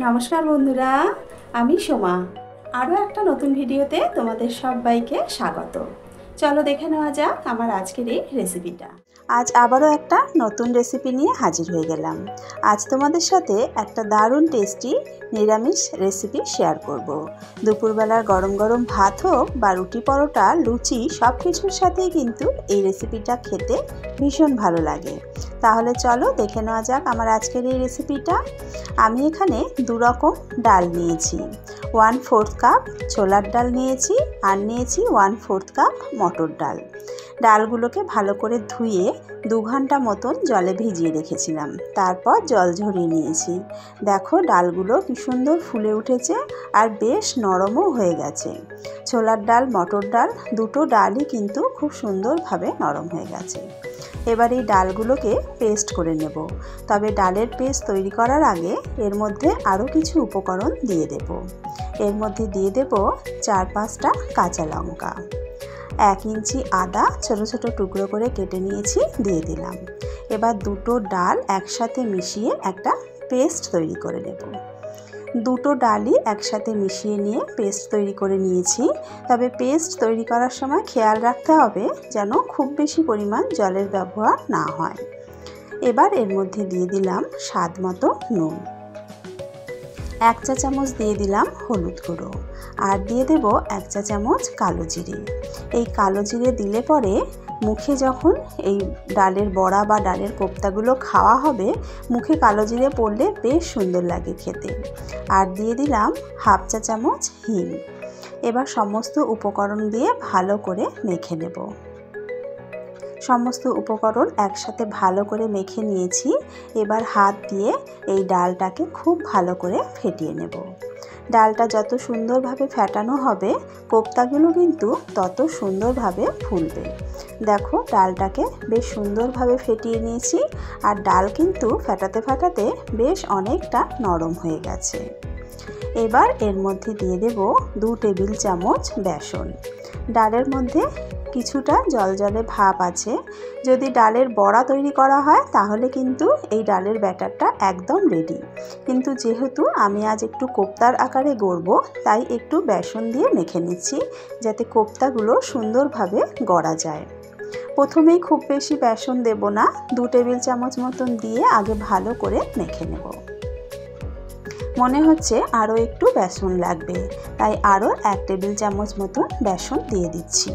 নমস্কার বন্ধুরা, আমি সোমা। আরও একটা নতুন ভিডিওতে তোমাদের সবাইকে স্বাগত। চলো দেখে নেওয়া যাক আমার আজকের এই রেসিপিটা। আজ আবারও একটা নতুন রেসিপি নিয়ে হাজির হয়ে গেলাম। আজ তোমাদের সাথে একটা দারুণ টেস্টি নিরামিষ রেসিপি শেয়ার করব। দুপুরবেলার গরম গরম ভাত হোক বা রুটি পরোটা লুচি সব কিছুর সাথেই কিন্তু এই রেসিপিটা খেতে ভীষণ ভালো লাগে। তাহলে চলো দেখে নেওয়া যাক আমার আজকের এই রেসিপিটা। আমি এখানে দু রকম ডাল নিয়েছি। 1/4 কাপ ছোলার ডাল নিয়েছি আর নিয়েছি 1/4 কাপ মটর ডাল। ডালগুলোকে ভালো করে ধুয়ে 2 ঘন্টা মতন জলে ভিজিয়ে রেখেছিলাম, তারপর জল ঝরিয়ে নিয়েছি। দেখো ডালগুলো কি সুন্দর ফুলে উঠেছে আর বেশ নরমও হয়ে গেছে। ছোলার ডাল মটর ডাল দুটো ডালই কিন্তু খুব সুন্দরভাবে নরম হয়ে গেছে। এবার এই ডালগুলোকে পেস্ট করে নেব। তবে ডালের পেস্ট তৈরি করার আগে এর মধ্যে আরও কিছু উপকরণ দিয়ে দেব। এর মধ্যে দিয়ে দেব 4-5টা কাঁচা লঙ্কা, 1 ইঞ্চি আদা ছোট ছোট টুকরো করে কেটে নিয়েছি, দিয়ে দিলাম। এবার দুটো ডাল একসাথে মিশিয়ে একটা পেস্ট তৈরি করে নেব। দুটো ডালই একসাথে মিশিয়ে নিয়ে পেস্ট তৈরি করে নিয়েছি। তবে পেস্ট তৈরি করার সময় খেয়াল রাখতে হবে যেন খুব বেশি পরিমাণ জলের ব্যবহার না হয়। এবার এর মধ্যে দিয়ে দিলাম স্বাদ মতো নুন, 1 চা চামচ দিয়ে দিলাম হলুদ গুঁড়ো, আর দিয়ে দেব 1 চা চামচ কালো জিরে। এই কালো জিরে দিলে পরে মুখে যখন এই ডালের বড়া বা ডালের কোপ্তাগুলো খাওয়া হবে, মুখে কালো জিরে পড়লে বেশ সুন্দর লাগে খেতে। আর দিয়ে দিলাম 1/2 চা চামচ হিং। এবার সমস্ত উপকরণ দিয়ে ভালো করে মেখে নেব। সমস্ত উপকরণ একসাথে ভালো করে মেখে নিয়েছি। এবার হাত দিয়ে এই ডালটাকে খুব ভালো করে ফেটিয়ে নেব। ডালটা যত সুন্দরভাবে ফেটানো হবে কোপ্তাগুলো কিন্তু তত সুন্দরভাবে ফুলবে। দেখো ডালটাকে বেশ সুন্দরভাবে ফেটিয়ে নিয়েছি, আর ডাল কিন্তু ফেটাতে ফেটাতে বেশ অনেকটা নরম হয়ে গেছে। এবার এর মধ্যে দিয়ে দেব 2 টেবিল চামচ বেসন। ডালের মধ্যে কিছুটা জলজলে ভাব আছে। যদি ডালের বড়া তৈরি করা হয় তাহলে কিন্তু এই ডালের ব্যাটারটা একদম রেডি। কিন্তু যেহেতু আমি আজ একটু কোপ্তার আকারে গড়ব, তাই একটু বেসন দিয়ে মেখে নিচ্ছি যাতে কোপ্তাগুলো সুন্দরভাবে গড়া যায়। প্রথমেই খুব বেশি বেসন দেব না, 2 টেবিল চামচ মতন দিয়ে আগে ভালো করে মেখে নেব। মনে হচ্ছে আরও একটু বেসন লাগবে, তাই আরও 1 টেবিল চামচ মতন বেসন দিয়ে দিচ্ছি।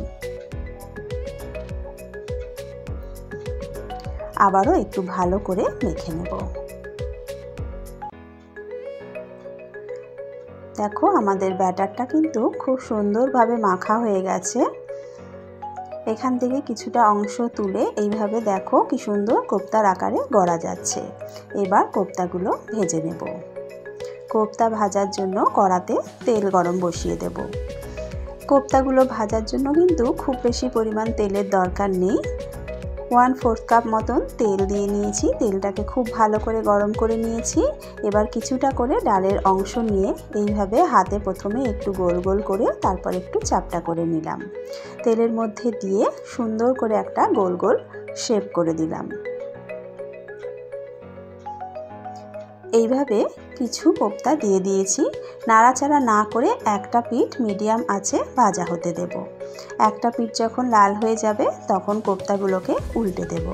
আবারও একটু ভালো করে মেখে নেব। দেখো আমাদের ব্যাটারটা কিন্তু খুব সুন্দরভাবে মাখা হয়ে গেছে। এখান থেকে কিছুটা অংশ তুলে এইভাবে দেখো কি সুন্দর কোপ্তার আকারে গড়া যাচ্ছে। এবার কোপ্তাগুলো ভেজে নেব। কোপ্তা ভাজার জন্য কড়াতে তেল গরম বসিয়ে দেব। কোপ্তাগুলো ভাজার জন্য কিন্তু খুব বেশি পরিমাণ তেলের দরকার নেই। 1/4 কাপ মতন তেল দিয়ে নিয়েছি। তেলটাকে খুব ভালো করে গরম করে নিয়েছি। এবার কিছুটা করে ডালের অংশ নিয়ে এইভাবে হাতে প্রথমে একটু গোল গোল করে তারপর একটু চাপটা করে নিলাম। তেলের মধ্যে দিয়ে সুন্দর করে একটা গোল গোল শেপ করে দিলাম। এইভাবে কিছু কোপ্তা দিয়ে দিয়েছি। নাড়াচাড়া না করে একটা পিঠ মিডিয়াম আঁচে ভাজা হতে দেব। একটা পিঠ যখন লাল হয়ে যাবে তখন কোপ্তাগুলোকে উল্টে দেব।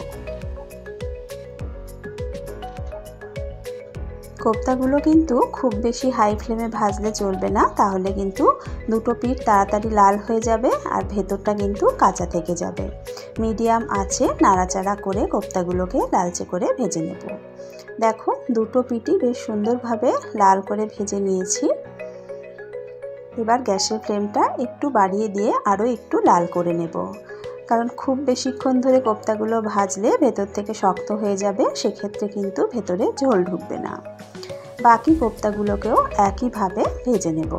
কোপ্তাগুলো কিন্তু খুব বেশি হাই ফ্লেমে ভাজলে চলবে না, তাহলে কিন্তু দুটো পিঠ তাড়াতাড়ি লাল হয়ে যাবে আর ভেতরটা কিন্তু কাঁচা থেকে যাবে। মিডিয়াম আঁচে নাড়াচাড়া করে কোপ্তাগুলোকে লালচে করে ভেজে নেব। দেখো দুটো পিঠই বেশ সুন্দরভাবে লাল করে ভেজে নিয়েছি। এবার গ্যাসের ফ্লেমটা একটু বাড়িয়ে দিয়ে আরও একটু লাল করে নেব, কারণ খুব বেশিক্ষণ ধরে কোপ্তাগুলো ভাজলে ভেতর থেকে শক্ত হয়ে যাবে, সেক্ষেত্রে কিন্তু ভেতরে ঝোল ঢুকবে না। বাকি কোপ্তাগুলোকেও একইভাবে ভেজে নেব।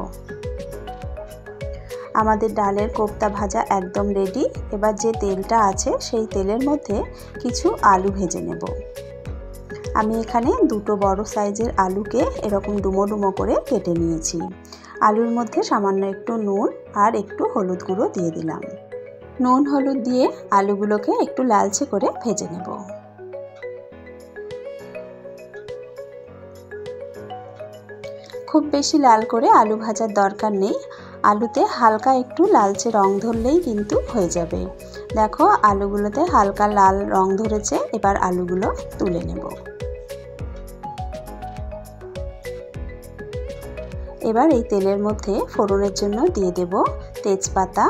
আমাদের ডালের কোপ্তা ভাজা একদম রেডি। এবার যে তেলটা আছে সেই তেলের মধ্যে কিছু আলু ভেজে নেব। আমি এখানে দুটো বড় সাইজের আলুকে এরকম ডুমো ডুমো করে কেটে নিয়েছি। আলুর মধ্যে সামান্য একটু নুন আর একটু হলুদ গুঁড়ো দিয়ে দিলাম। নুন হলুদ দিয়ে আলুগুলোকে একটু লালচে করে ভেজে নেব। খুব বেশি লাল করে আলু ভাজার দরকার নেই, আলুতে হালকা একটু লালচে রং ধরলেই কিন্তু হয়ে যাবে। দেখো আলুগুলোতে হালকা লাল রং ধরেছে, এবার আলুগুলো তুলে নেব। এবার এই তেলের মধ্যে ফোড়নের জন্য দিয়ে দেব তেজপাতা,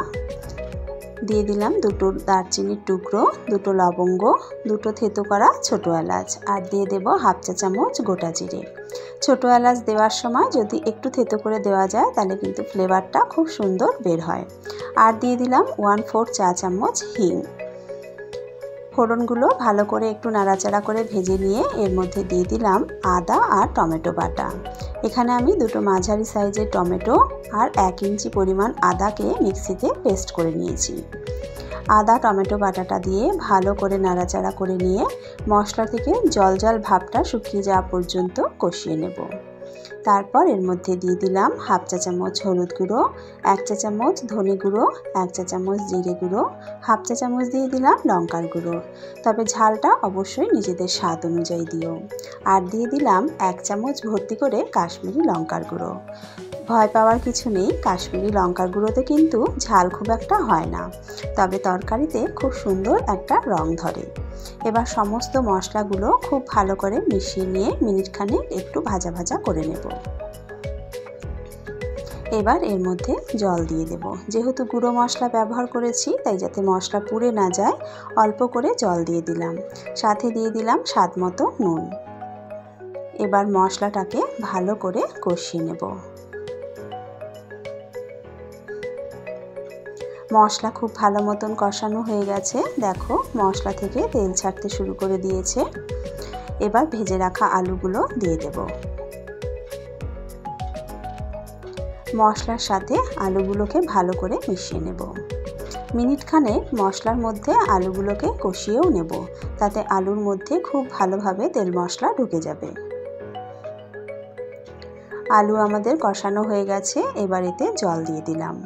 দিয়ে দিলাম দুটো দারচিনির টুকরো, দুটো লবঙ্গ, দুটো থেতো করা ছোটো এলাচ, আর দিয়ে দেব হাফ চা চামচ গোটা জিরে। ছোটো এলাচ দেওয়ার সময় যদি একটু থেতো করে দেওয়া যায় তাহলে কিন্তু ফ্লেভারটা খুব সুন্দর বের হয়। আর দিয়ে দিলাম 1/4 চা চামচ হিং। ফোড়নগুলো ভালো করে একটু নাড়াচাড়া করে ভেজে নিয়ে এর মধ্যে দিয়ে দিলাম আদা আর টমেটো বাটা। এখানে আমি দুটো মাঝারি সাইজের টমেটো আর 1 ইঞ্চি পরিমাণ আদাকে মিক্সিতে পেস্ট করে নিয়েছি। আদা টমেটো বাটাটা দিয়ে ভালো করে নাড়াচাড়া করে নিয়ে মশলা থেকে জল জল ভাবটা শুকিয়ে যাওয়া পর্যন্ত কষিয়ে নেব। তারপর এর মধ্যে দিয়ে দিলাম হাফ চা চামচ হলুদ গুঁড়ো, 1 চা চামচ ধনে গুঁড়ো, 1 চা চামচ জিরে গুঁড়ো, হাফ চা চামচ দিয়ে দিলাম লঙ্কার গুঁড়ো, তবে ঝালটা অবশ্যই নিজেদের স্বাদ অনুযায়ী দিও। আর দিয়ে দিলাম 1 চামচ ভর্তি করে কাশ্মীরি লঙ্কার গুঁড়ো। ভয় পাওয়ার কিছু নেই, কাশ্মীরি লঙ্কার গুঁড়োতে কিন্তু ঝাল খুব একটা হয় না, তবে তরকারিতে খুব সুন্দর একটা রং ধরে। এবার সমস্ত মশলাগুলো খুব ভালো করে মিশিয়ে নিয়ে মিনিটখানেক একটু ভাজা ভাজা করে নেব। এবার এর মধ্যে জল দিয়ে দেব। যেহেতু গুঁড়ো মশলা ব্যবহার করেছি তাই যাতে মশলা পুড়ে না যায় অল্প করে জল দিয়ে দিলাম, সাথে দিয়ে দিলাম স্বাদ মতো নুন। এবার মশলাটাকে ভালো করে কষিয়ে নেব। মশলা খুব ভালো মতন কষানো হয়ে গেছে, দেখো মশলা থেকে তেল ছাড়তে শুরু করে দিয়েছে। এবার ভেজে রাখা আলুগুলো দিয়ে দেব। মশলার সাথে আলুগুলোকে ভালো করে মিশিয়ে নেব। মিনিটখানেক মশলার মধ্যে আলুগুলোকে কষিয়েও নেব, তাতে আলুর মধ্যে খুব ভালোভাবে তেল মশলা ঢুকে যাবে। আলু আমাদের কষানো হয়ে গেছে, এবার এতে জল দিয়ে দিলাম।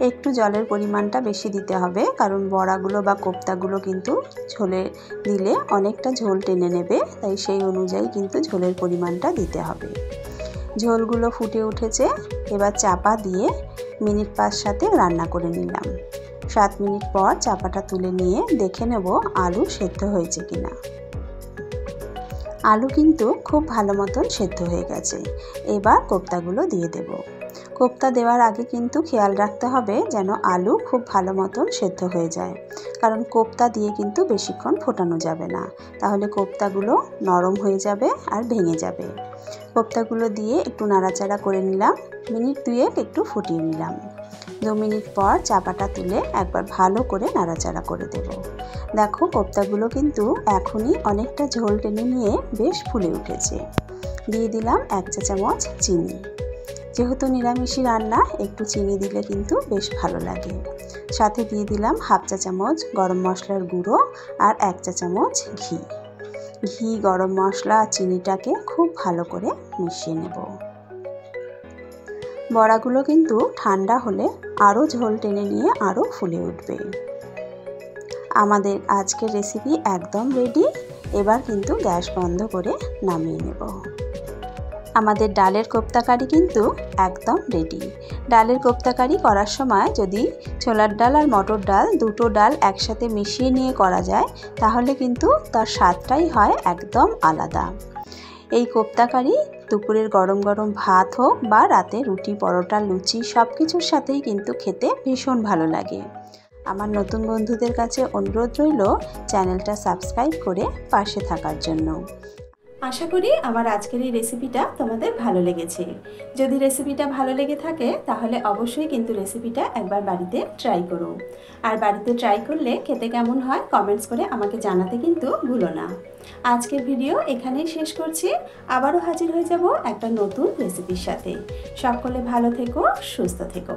একটু জলের পরিমাণটা বেশি দিতে হবে, কারণ বড়াগুলো বা কোপ্তাগুলো কিন্তু ঝোলে দিলে অনেকটা ঝোল টেনে নেবে, তাই সেই অনুযায়ী কিন্তু ঝোলের পরিমাণটা দিতে হবে। ঝোলগুলো ফুটে উঠেছে, এবার চাপা দিয়ে মিনিট 5-7 রান্না করে নিলাম। 7 মিনিট পর চাপাটা তুলে নিয়ে দেখে নেব আলু সেদ্ধ হয়েছে কিনা। আলু কিন্তু খুব ভালো মতন সেদ্ধ হয়ে গেছে। এবার কোপ্তাগুলো দিয়ে দেব। কোপ্তা দেওয়ার আগে কিন্তু খেয়াল রাখতে হবে যেন আলু খুব ভালো মতন সেদ্ধ হয়ে যায়, কারণ কোপ্তা দিয়ে কিন্তু বেশিক্ষণ ফোটানো যাবে না, তাহলে কোপ্তাগুলো নরম হয়ে যাবে আর ভেঙে যাবে। কোপ্তাগুলো দিয়ে একটু নাড়াচাড়া করে নিলাম, মিনিট 2 একটু ফুটিয়ে নিলাম। 2 মিনিট পর চাপাটা তুলে একবার ভালো করে নাড়াচাড়া করে দেব। দেখো কোপ্তাগুলো কিন্তু এখনই অনেকটা ঝোল টেনে নিয়ে বেশ ফুলে উঠেছে। দিয়ে দিলাম 1 চা চামচ চিনি। যেহেতু নিরামিষি রান্না একটু চিনি দিলে কিন্তু বেশ ভালো লাগে। সাথে দিয়ে দিলাম হাফ চা চামচ গরম মশলার গুঁড়ো আর 1 চা চামচ ঘি। ঘি, গরম মশলা আর চিনিটাকে খুব ভালো করে মিশিয়ে নেব। বড়াগুলো কিন্তু ঠান্ডা হলে আরও ঝোল টেনে নিয়ে আরও ফুলে উঠবে। আমাদের আজকের রেসিপি একদম রেডি। এবার কিন্তু গ্যাস বন্ধ করে নামিয়ে নেব। আমাদের ডালের কোপ্তা কারি কিন্তু একদম রেডি। ডালের কোপ্তা কারি করার সময় যদি ছোলার ডাল আর মটর ডাল দুটো ডাল একসাথে মিশিয়ে নিয়ে করা যায় তাহলে কিন্তু তার স্বাদটাই হয় একদম আলাদা। এই কোপ্তা কারি দুপুরের গরম গরম ভাত হোক বা রাতে রুটি, পরোটা, লুচি সব কিছুর সাথেই কিন্তু খেতে ভীষণ ভালো লাগে। আমার নতুন বন্ধুদের কাছে অনুরোধ রইল চ্যানেলটা সাবস্ক্রাইব করে পাশে থাকার জন্য। আশা করি আমার আজকের এই রেসিপিটা তোমাদের ভালো লেগেছে। যদি রেসিপিটা ভালো লেগে থাকে তাহলে অবশ্যই কিন্তু রেসিপিটা একবার বাড়িতে ট্রাই করো। আর বাড়িতে ট্রাই করলে খেতে কেমন হয় কমেন্টস করে আমাকে জানাতে কিন্তু ভুলো না। আজকের ভিডিও এখানেই শেষ করছি। আবারও হাজির হয়ে যাব একটা নতুন রেসিপির সাথে। সকলে ভালো থেকো, সুস্থ থেকো।